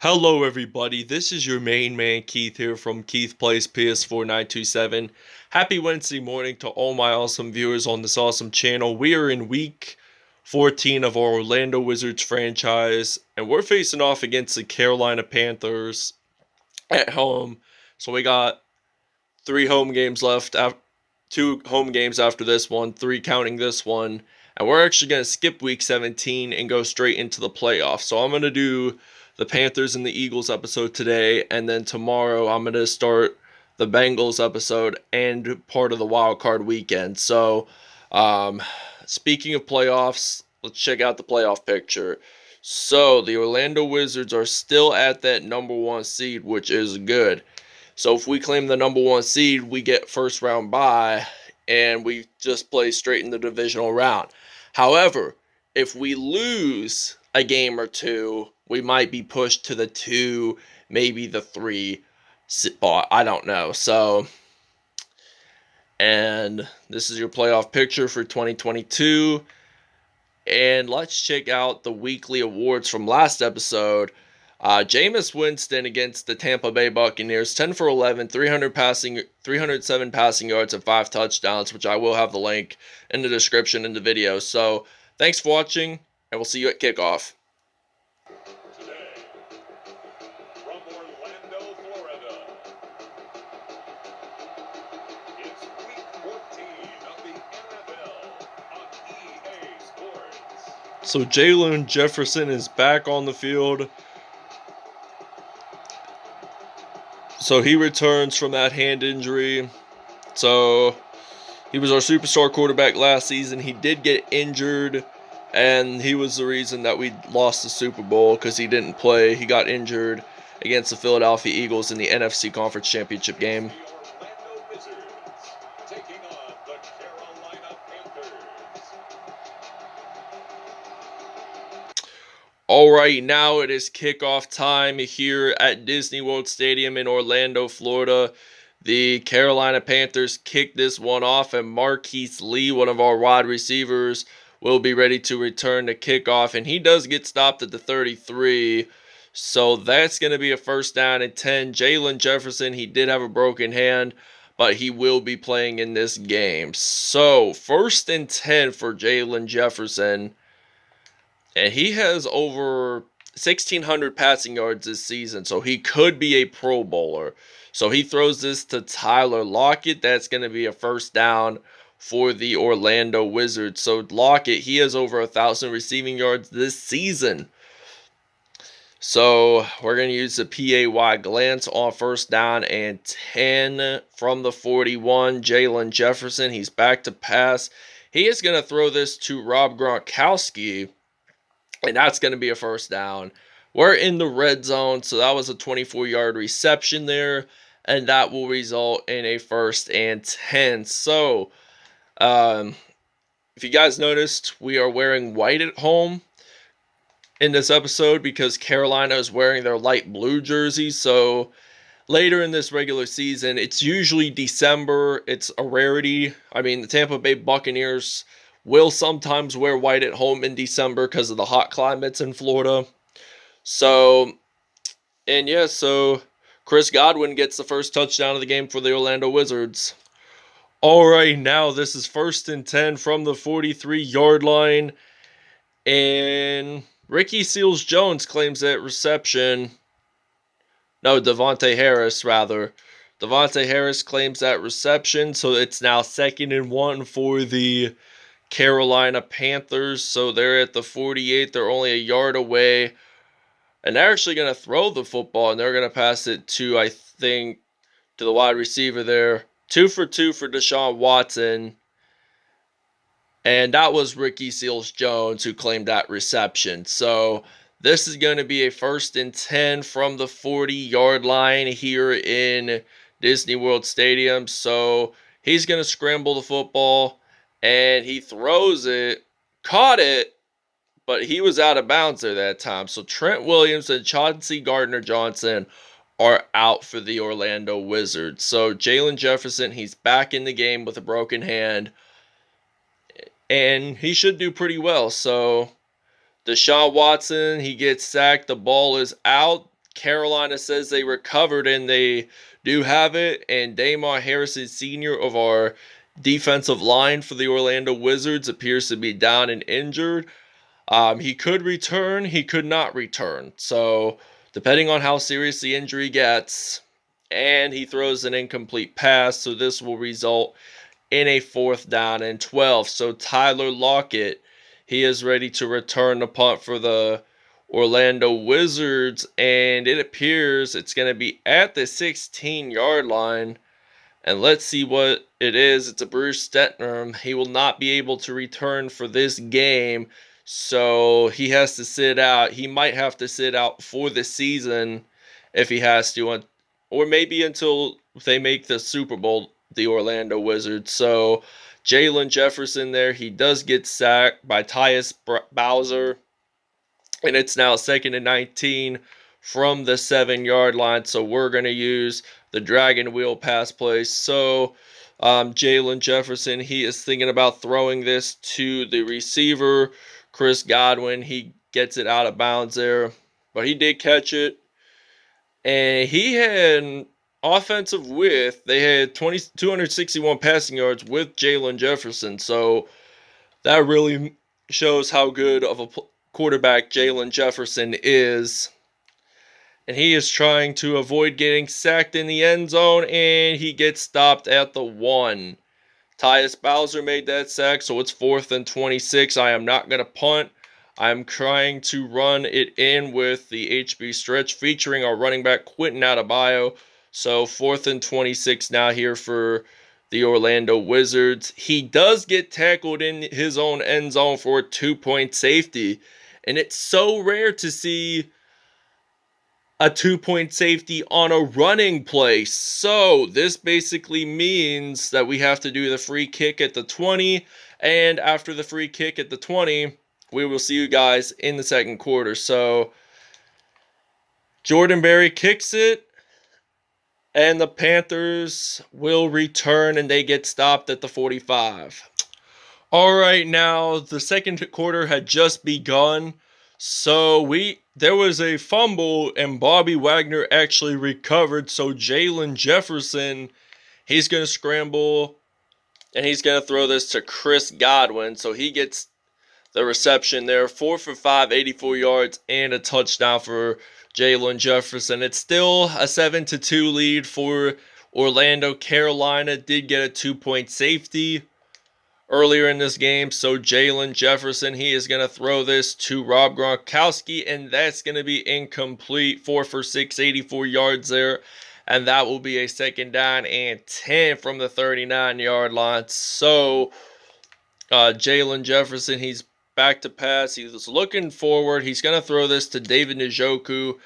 Hello everybody, this is your main man Keith here from Keith Plays PS4 927. Happy Wednesday morning to all my awesome viewers on this awesome channel. We are in week 14 of our Orlando Wizards franchise, and we're facing off against the Carolina Panthers at home. So we got 3 home games left, 2 home games after this one, 3 counting this one. And we're actually going to skip week 17 and go straight into the playoffs. So I'm going to do the Panthers and the Eagles episode today, and then tomorrow I'm going to start the Bengals episode and part of the wild card weekend. So, speaking of playoffs, let's check out the playoff picture. So, the Orlando Wizards are still at that number 1 seed, which is good. So, if we claim the number 1 seed, we get first round bye, and we just play straight in the divisional round. However, if we lose a game or two, we might be pushed to the 2, maybe the 3 spot. I don't know. So, and this is your playoff picture for 2022. And let's check out the weekly awards from last episode. Jameis Winston against the Tampa Bay Buccaneers, 10 for 11, 307 passing yards and 5 touchdowns, which I will have the link in the description in the video. So, thanks for watching, and we'll see you at kickoff. Today, from Orlando, Florida, it's week 14 of the NFL on EA Sports. So Jaylon Jefferson is back on the field. So he returns from that hand injury. So he was our superstar quarterback last season. He did get injured, and he was the reason that we lost the Super Bowl because he didn't play. He got injured against the Philadelphia Eagles in the NFC Conference Championship game. The Orlando Wizards taking on the Carolina Panthers. Alright, now it is kickoff time here at DisneyWorld Stadium in Orlando, Florida. The Carolina Panthers kick this one off, and Marqise Lee, one of our wide receivers, will be ready to return to kickoff, and he does get stopped at the 33. So that's going to be a first down and 10. Jaylon Jefferson, he did have a broken hand, but he will be playing in this game. So, first and 10 for Jaylon Jefferson. And he has over 1,600 passing yards this season, so he could be a Pro Bowler. So he throws this to Tyler Lockett. That's going to be a first down for the Orlando Wizards. So Lockett, he has over 1,000 receiving yards this season. So we're going to use the PAY glance on first down and 10 from the 41. Jaylon Jefferson, he's back to pass. He is going to throw this to Rob Gronkowski, and that's going to be a first down. We're in the red zone, so that was a 24-yard reception there, and that will result in a first and 10. So, if you guys noticed, we are wearing white at home in this episode because Carolina is wearing their light blue jerseys. So, later in this regular season, it's usually December. It's a rarity. I mean, the Tampa Bay Buccaneers will sometimes wear white at home in December because of the hot climates in Florida. So, and yeah, so Chris Godwin gets the first touchdown of the game for the Orlando Wizards. Alright, now this is first and 10 from the 43-yard line. And Ricky Seals-Jones claims that reception. No, Devontae Harris, rather. Devontae Harris claims that reception, so it's now 2nd and 1 for the Carolina Panthers. So they're at the 48. They're only a yard away. And they're actually going to throw the football, and they're going to pass it to, I think, to the wide receiver there. 2 for 2 for Deshaun Watson. And that was Ricky Seals-Jones who claimed that reception. So this is going to be a first and 10 from the 40-yard line here in Disney World Stadium. So he's going to scramble the football, and he throws it, caught it, but he was out of bounds there that time. So Trent Williams and Chauncey Gardner-Johnson are out for the Orlando Wizards. So Jaylon Jefferson, he's back in the game with a broken hand, and he should do pretty well. So Deshaun Watson, he gets sacked. The ball is out. Carolina says they recovered, and they do have it. And Damar Harrison Sr. of our defensive line for the Orlando Wizards appears to be down and injured. He could return, he could not return. So, depending on how serious the injury gets, and he throws an incomplete pass, so this will result in a 4th down and 12. So, Tyler Lockett, he is ready to return the punt for the Orlando Wizards, and it appears it's going to be at the 16-yard line. And let's see what it is. It's a Bruce Stetner. He will not be able to return for this game, so he has to sit out. He might have to sit out for the season if he has to, or maybe until they make the Super Bowl, the Orlando Wizards. So Jaylon Jefferson there, he does get sacked by Tyus Bowser, and it's now 2nd and 19 from the 7-yard line. So we're going to use the dragon wheel pass play. So Jaylon Jefferson, he is thinking about throwing this to the receiver, Chris Godwin. He gets it out of bounds there, but he did catch it. And he had offensive width. They had 261 passing yards with Jaylon Jefferson. So that really shows how good of a quarterback Jaylon Jefferson is. And he is trying to avoid getting sacked in the end zone, and he gets stopped at the 1. Tyus Bowser made that sack, so it's 4th and 26. I am not going to punt. I'm trying to run it in with the HB stretch featuring our running back Quentin Adebayo. So 4th and 26 now here for the Orlando Wizards. He does get tackled in his own end zone for a 2-point safety. And it's so rare to see a 2-point safety on a running play. So this basically means that we have to do the free kick at the 20. And after the free kick at the 20, we will see you guys in the second quarter. So Jordan Berry kicks it, and the Panthers will return, and they get stopped at the 45. All right, now the second quarter had just begun. So there was a fumble, and Bobby Wagner actually recovered. So Jaylon Jefferson, he's going to scramble, and he's going to throw this to Chris Godwin. So he gets the reception there. 4 for 5, 84 yards, and a touchdown for Jaylon Jefferson. It's still a 7-2 lead for Orlando. Carolina did get a 2-point safety earlier in this game. So Jaylon Jefferson, he is going to throw this to Rob Gronkowski, and that's going to be incomplete. 4 for 6, 84 yards there. And that will be a 2nd down and 10 from the 39-yard line. So Jaylon Jefferson, he's back to pass. He's looking forward. He's going to throw this to David Njoku,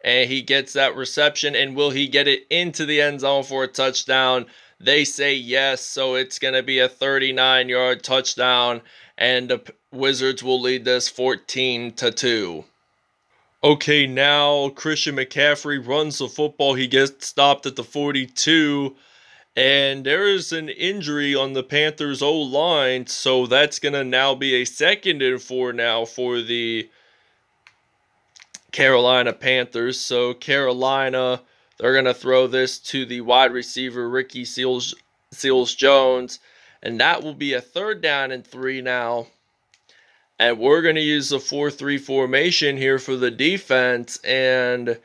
and he gets that reception. And will he get it into the end zone for a touchdown? They say yes, so it's going to be a 39-yard touchdown, and the Wizards will lead this 14-2. Okay, now Christian McCaffrey runs the football. He gets stopped at the 42, and there is an injury on the Panthers O-line, so that's going to now be a 2nd and 4 now for the Carolina Panthers. So Carolina, they're going to throw this to the wide receiver, Ricky Seals-Jones. And that will be a 3rd down and 3 now. And we're going to use the 4-3 formation here for the defense. And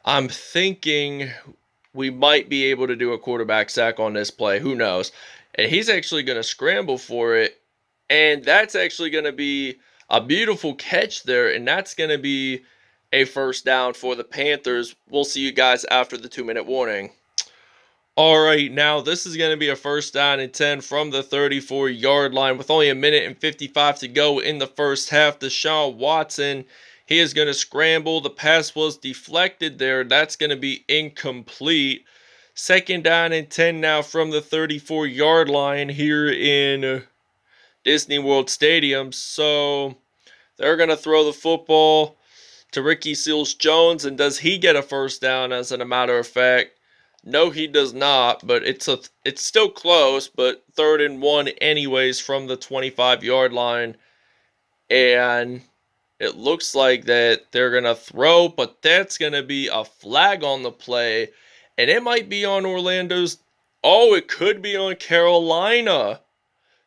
I'm thinking we might be able to do a quarterback sack on this play. Who knows? And he's actually going to scramble for it. And that's actually going to be a beautiful catch there. And that's going to be a 1st down for the Panthers. We'll see you guys after the 2-minute warning. All right, now this is going to be a 1st down and 10 from the 34-yard line with only 1:55 to go in the first half. Deshaun Watson, he is going to scramble. The pass was deflected there. That's going to be incomplete. 2nd down and 10 now from the 34-yard line here in DisneyWorld Stadium. So they're going to throw the football to Ricky Seals-Jones, and does he get a 1st down? As a matter of fact, no, he does not, but it's still close, but 3rd and 1 anyways from the 25-yard line. And It looks like that they're going to throw, but that's going to be a flag on the play. And it might be on Orlando's. Oh, it could be on Carolina.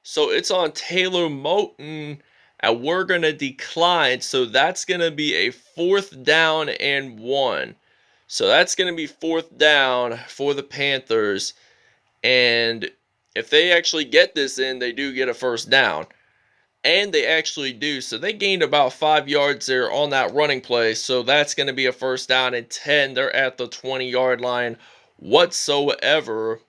So it's on Taylor Moton, and we're going to decline. So that's going to be a 4th down and 1. So that's going to be 4th down for the Panthers. And if they actually get this in, they do get a 1st down. And they actually do. So they gained about 5 yards there on that running play. So that's going to be a 1st down and 10. They're at the 20-yard line whatsoever.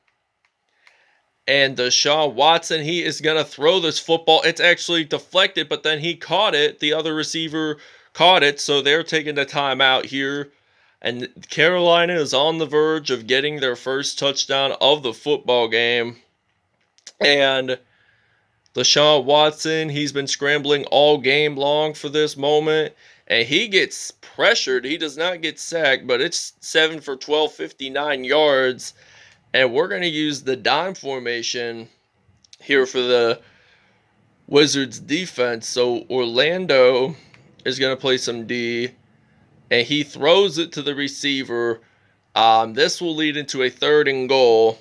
And Deshaun Watson, he is going to throw this football. It's actually deflected, but then he caught it. The other receiver caught it, so they're taking the timeout here. And Carolina is on the verge of getting their first touchdown of the football game. And Deshaun Watson, he's been scrambling all game long for this moment. And he gets pressured. He does not get sacked, but it's 7 for 12, 59 yards. And we're going to use the dime formation here for the Wizards defense. So Orlando is going to play some D, and he throws it to the receiver. This will lead into a 3rd and goal.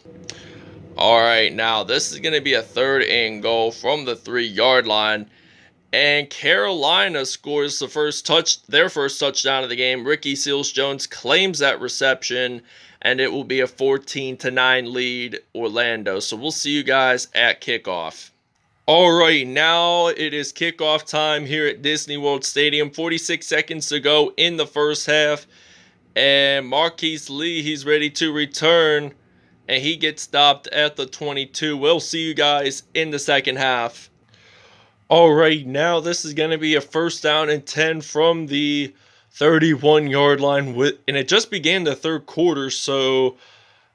All right, now this is going to be a 3rd and goal from the 3-yard line. And Carolina scores their first touchdown of the game. Ricky Seals-Jones claims that reception, and it will be a 14-9 lead Orlando. So we'll see you guys at kickoff. All right, now it is kickoff time here at DisneyWorld Stadium. 46 seconds to go in the first half. And Marqise Lee, he's ready to return. And he gets stopped at the 22. We'll see you guys in the second half. All right, now this is going to be a 1st down and 10 from the 31-yard line. And it just began the 3rd quarter, so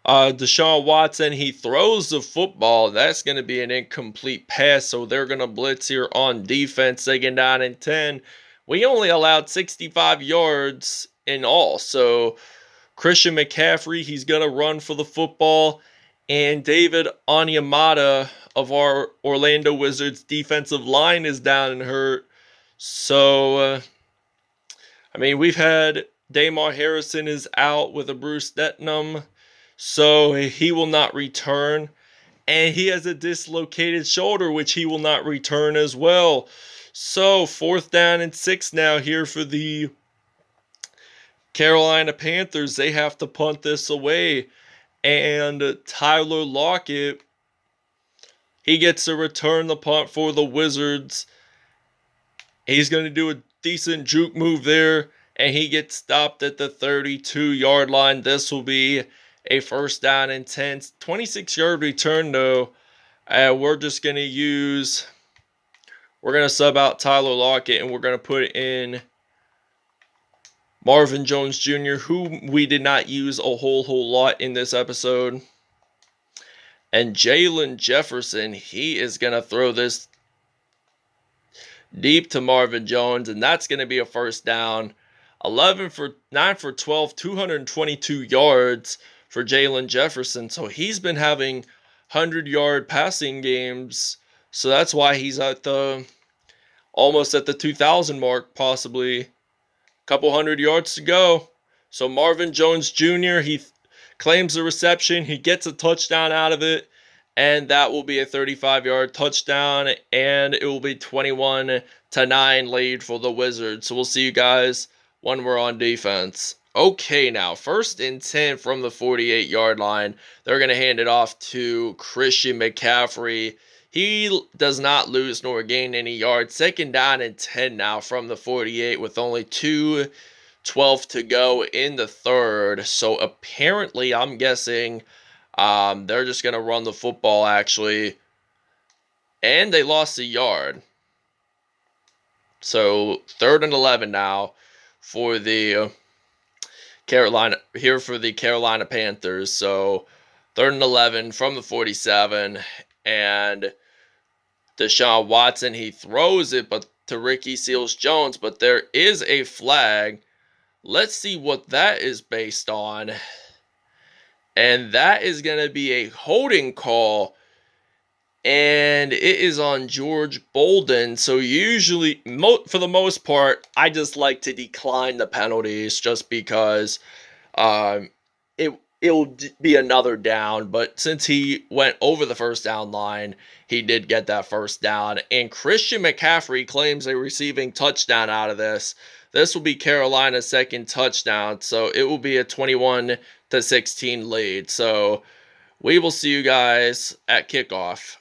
Deshaun Watson, he throws the football. That's going to be an incomplete pass, so they're going to blitz here on defense. 2nd down and 10. We only allowed 65 yards in all, so Christian McCaffrey, he's going to run for the football. And David Onyemata of our Orlando Wizards defensive line is down and hurt. So, we've had Damar Harrison is out with a bruised sternum, so he will not return. And he has a dislocated shoulder, which he will not return as well. So, 4th down and 6 now here for the Carolina Panthers. They have to punt this away. And Tyler Lockett, he gets to return the punt for the Wizards. He's going to do a decent juke move there, and he gets stopped at the 32-yard line. This will be a 1st down and 10. 26-yard return, though. We're going to sub out Tyler Lockett, and we're going to put in Marvin Jones Jr., who we did not use a whole lot in this episode. And Jaylon Jefferson, he is going to throw this deep to Marvin Jones, and that's going to be a 1st down. 9 for 12, 222 yards for Jaylon Jefferson. So he's been having 100-yard passing games. So that's why he's at almost at the 2,000 mark, possibly. Couple 100 yards to go. So Marvin Jones Jr., he claims the reception. He gets a touchdown out of it. And that will be a 35-yard touchdown. And it will be 21-9 lead for the Wizards. So we'll see you guys when we're on defense. Okay, now 1st and 10 from the 48-yard line. They're going to hand it off to Christian McCaffrey. He does not lose nor gain any yards. 2nd down and 10 now from the 48 with only 2:12 to go in the 3rd. So apparently, I'm guessing they're just going to run the football, actually. And they lost a yard. So 3rd and 11 now for the Carolina Panthers. So 3rd and 11 from the 47. And Deshaun Watson, he throws it to Ricky Seals-Jones, but there is a flag. Let's see what that is based on. And that is going to be a holding call. and it is on George Bolden. So usually, for the most part, I just like to decline the penalties just because um, it'll be another down. But since he went over the first down line, he did get that first down. And Christian McCaffrey claims a receiving touchdown out of this. This will be Carolina's second touchdown, so it will be a 21-16 lead. So we will see you guys at kickoff.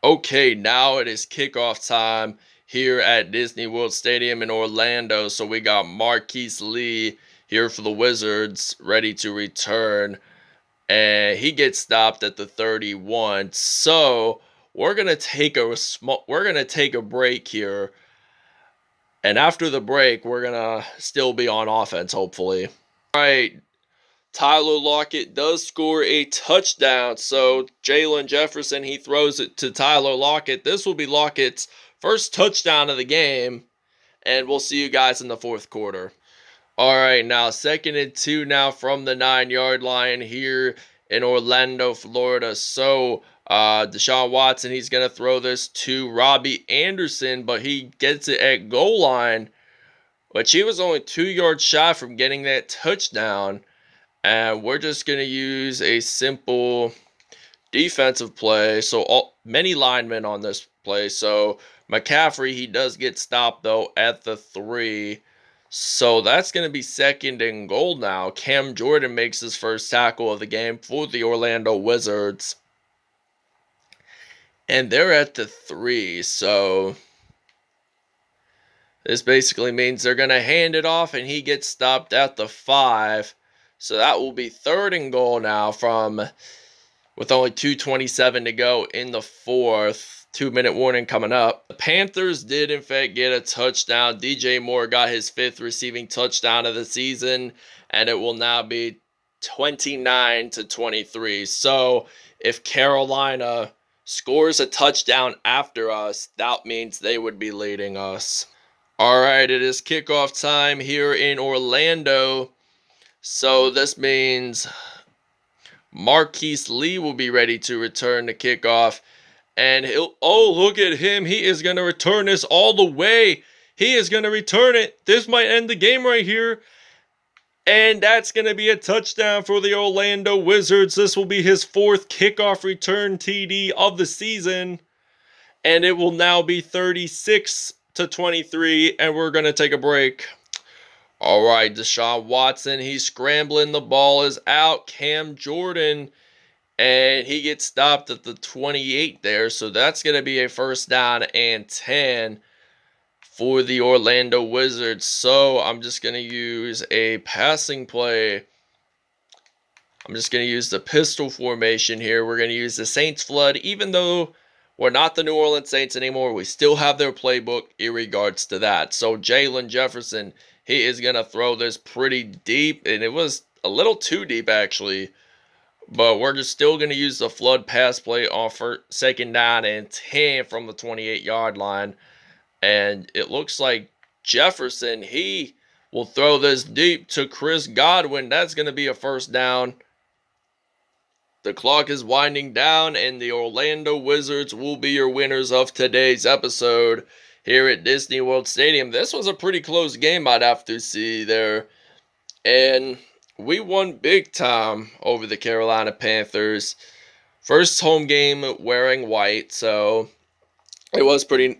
Okay, now it is kickoff time here at DisneyWorld Stadium in Orlando. So we got Marqise Lee here for the Wizards, ready to return, and he gets stopped at the 31. So we're gonna take a break here, and after the break, we're gonna still be on offense, hopefully. All right, Tyler Lockett does score a touchdown. So Jaylon Jefferson, he throws it to Tyler Lockett. This will be Lockett's first touchdown of the game, and we'll see you guys in the fourth quarter. All right, now 2nd and 2 now from the 9-yard line here in Orlando, Florida. So Deshaun Watson, he's going to throw this to Robbie Anderson, but he gets it at goal line, but he was only 2 yards shy from getting that touchdown. And we're just going to use a simple defensive play. So many linemen on this play. So McCaffrey, he does get stopped, though, at the 3. So that's going to be 2nd and goal now. Cam Jordan makes his first tackle of the game for the Orlando Wizards. And they're at the 3. So this basically means they're going to hand it off, and he gets stopped at the 5. So that will be 3rd and goal now with only 2:27 to go in the 4th. 2-minute warning coming up. The Panthers did, in fact, get a touchdown. DJ Moore got his 5th receiving touchdown of the season, and it will now be 29-23. So if Carolina scores a touchdown after us, that means they would be leading us. All right, it is kickoff time here in Orlando. So this means Marqise Lee will be ready to return the kickoff. And look at him. He is going to return this all the way. He is going to return it. This might end the game right here. And that's going to be a touchdown for the Orlando Wizards. This will be his 4th kickoff return TD of the season. And it will now be 36-23. And we're going to take a break. All right, Deshaun Watson, he's scrambling. The ball is out. Cam Jordan, and he gets stopped at the 28 there. So that's going to be a 1st down and 10 for the Orlando Wizards. So I'm just going to use a passing play. I'm just going to use the pistol formation here. We're going to use the Saints flood. Even though we're not the New Orleans Saints anymore, we still have their playbook in regards to that. So Jaylon Jefferson, he is going to throw this pretty deep, and it was a little too deep, actually. But we're just still going to use the flood pass play on for 2nd down and 10 from the 28-yard line. And it looks like Jefferson, he will throw this deep to Chris Godwin. That's going to be a 1st down. The clock is winding down, and the Orlando Wizards will be your winners of today's episode here at DisneyWorld Stadium. This was a pretty close game, I'd have to see there. And we won big time over the Carolina Panthers. First home game wearing white, so it was pretty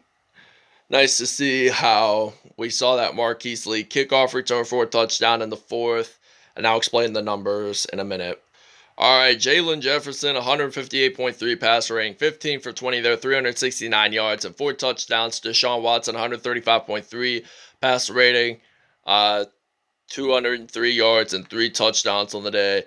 nice to see how we saw that Marqise Lee kickoff return for a touchdown in the 4th. And I'll explain the numbers in a minute. All right, Jaylon Jefferson, 158.3 passer rating, 15 for 20 there, 369 yards and 4 touchdowns. Deshaun Watson, 135.3 passer rating, 203 yards and 3 touchdowns on the day.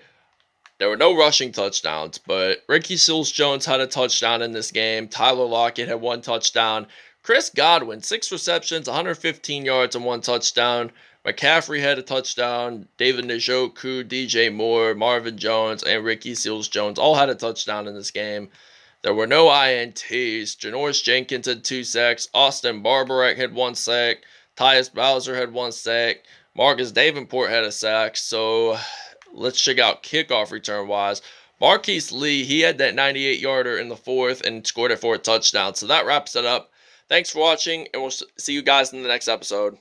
There were no rushing touchdowns, but Ricky Seals-Jones had a touchdown in this game. Tyler Lockett had 1 touchdown. Chris Godwin, 6 receptions, 115 yards and 1 touchdown. McCaffrey had a touchdown. David Njoku, DJ Moore, Marvin Jones, and Ricky Seals-Jones all had a touchdown in this game. There were no INTs. Janoris Jenkins had 2 sacks. Austin Barbarek had 1 sack. Tyus Bowser had 1 sack. Marcus Davenport had a sack. So let's check out kickoff return wise. Marqise Lee, he had that 98-yarder in the fourth and scored it for a touchdown. So that wraps it up. Thanks for watching, and we'll see you guys in the next episode.